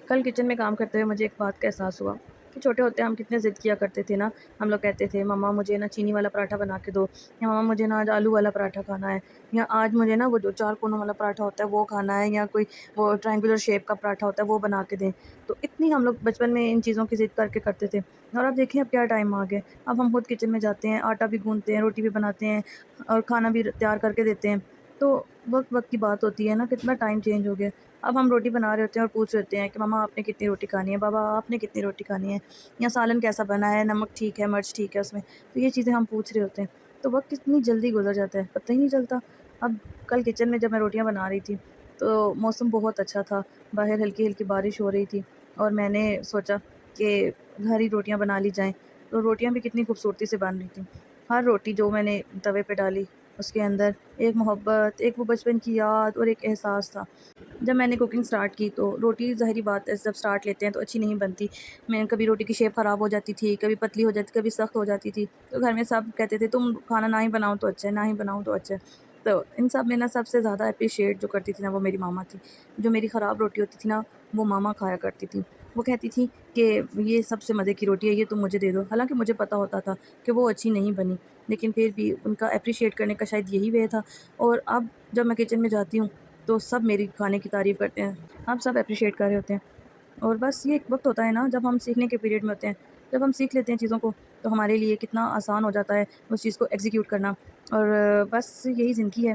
کل کچن میں کام کرتے ہوئے مجھے ایک بات کا احساس ہوا کہ چھوٹے ہوتے ہم کتنے ضد کیا کرتے تھے نا. ہم لوگ کہتے تھے مما مجھے نا چینی والا پراٹھا بنا کے دو، یا مما مجھے نا آج آلو والا پراٹھا کھانا ہے، یا آج مجھے نا وہ جو 4 کونوں والا پراٹھا ہوتا ہے وہ کھانا ہے، یا کوئی وہ ٹرائنگولر شیپ کا پراٹھا ہوتا ہے وہ بنا کے دیں. تو اتنی ہم لوگ بچپن میں ان چیزوں کی ضد کر کے کرتے تھے. اور اب دیکھیں اب کیا ٹائم آ گیا، اب ہم خود کچن میں جاتے ہیں، آٹا بھی گوندتے ہیں، روٹی بھی بناتے ہیں اور کھانا بھی تیار کر کے دیتے ہیں. تو وقت وقت کی بات ہوتی ہے نا، کتنا ٹائم چینج ہو گیا. اب ہم روٹی بنا رہے ہوتے ہیں اور پوچھ رہے ہوتے ہیں کہ مما آپ نے کتنی روٹی کھانی ہے، بابا آپ نے کتنی روٹی کھانی ہے، یا سالن کیسا بنا ہے، نمک ٹھیک ہے، مرچ ٹھیک ہے اس میں. تو یہ چیزیں ہم پوچھ رہے ہوتے ہیں. تو وقت کتنی جلدی گزر جاتا ہے، پتہ ہی نہیں چلتا. اب کل کچن میں جب میں روٹیاں بنا رہی تھی تو موسم بہت اچھا تھا، باہر ہلکی ہلکی بارش ہو رہی تھی، اور میں نے سوچا کہ گھر ہی روٹیاں بنا لی جائیں. تو روٹیاں بھی کتنی خوبصورتی سے بن رہی تھیں. ہر روٹی جو میں نے توے پہ ڈالی اس کے اندر ایک محبت، ایک وہ بچپن کی یاد اور ایک احساس تھا. جب میں نے کوکنگ سٹارٹ کی تو روٹی ظاہری بات ہے جب سٹارٹ لیتے ہیں تو اچھی نہیں بنتی. میں کبھی روٹی کی شیپ خراب ہو جاتی تھی، کبھی پتلی ہو جاتی، کبھی سخت ہو جاتی تھی. تو گھر میں سب کہتے تھے تم کھانا نہ ہی بناؤ تو اچھا ہے، نہ ہی بناؤ تو اچھا ہے. تو ان سب میں نا سب سے زیادہ اپریشیٹ جو کرتی تھی نا وہ میری ماما تھی. جو میری خراب روٹی ہوتی تھی نا وہ ماما کھایا کرتی تھی. وہ کہتی تھی کہ یہ سب سے مزے کی روٹی ہے، یہ تم مجھے دے دو. حالانکہ مجھے پتہ ہوتا تھا کہ وہ اچھی نہیں بنی، لیکن پھر بھی ان کا اپریشیٹ کرنے کا شاید یہی وے تھا. اور اب جب میں کچن میں جاتی ہوں تو سب میری کھانے کی تعریف کرتے ہیں، اب سب اپریشیٹ کر رہے ہوتے ہیں. اور بس یہ ایک وقت ہوتا ہے نا جب ہم سیکھنے کے پیریڈ میں ہوتے ہیں. جب ہم سیکھ لیتے ہیں چیزوں کو تو ہمارے لیے کتنا آسان ہو جاتا ہے اس چیز کو ایگزیکیوٹ کرنا. اور بس یہی زندگی ہے،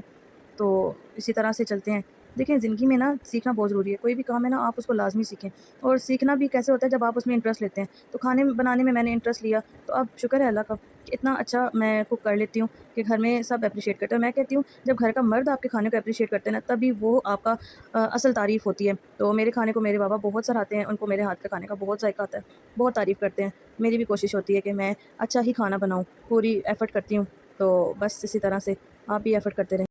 تو اسی طرح سے چلتے ہیں. دیکھیں زندگی میں نا سیکھنا بہت ضروری ہے. کوئی بھی کام ہے نا آپ اس کو لازمی سیکھیں. اور سیکھنا بھی کیسے ہوتا ہے جب آپ اس میں انٹرسٹ لیتے ہیں. تو کھانے بنانے میں نے انٹرسٹ لیا تو اب شکر ہے اللہ کا کہ اتنا اچھا میں کوک کر لیتی ہوں کہ گھر میں سب اپریشیٹ کرتے ہیں. میں کہتی ہوں جب گھر کا مرد آپ کے کھانے کو اپریشیٹ کرتے ہیں نا تبھی وہ آپ کا اصل تعریف ہوتی ہے. تو میرے کھانے کو میرے بابا بہت سراہتے ہیں، ان کو میرے ہاتھ کا کھانے کا بہت ذائقہ آتا ہے، بہت تعریف کرتے ہیں. میری بھی کوشش ہوتی ہے کہ میں اچھا ہی کھانا بناؤں، پوری ایفرٹ کرتی ہوں. تو بس اسی طرح سے آپ بھی ایفرٹ کرتے رہیں.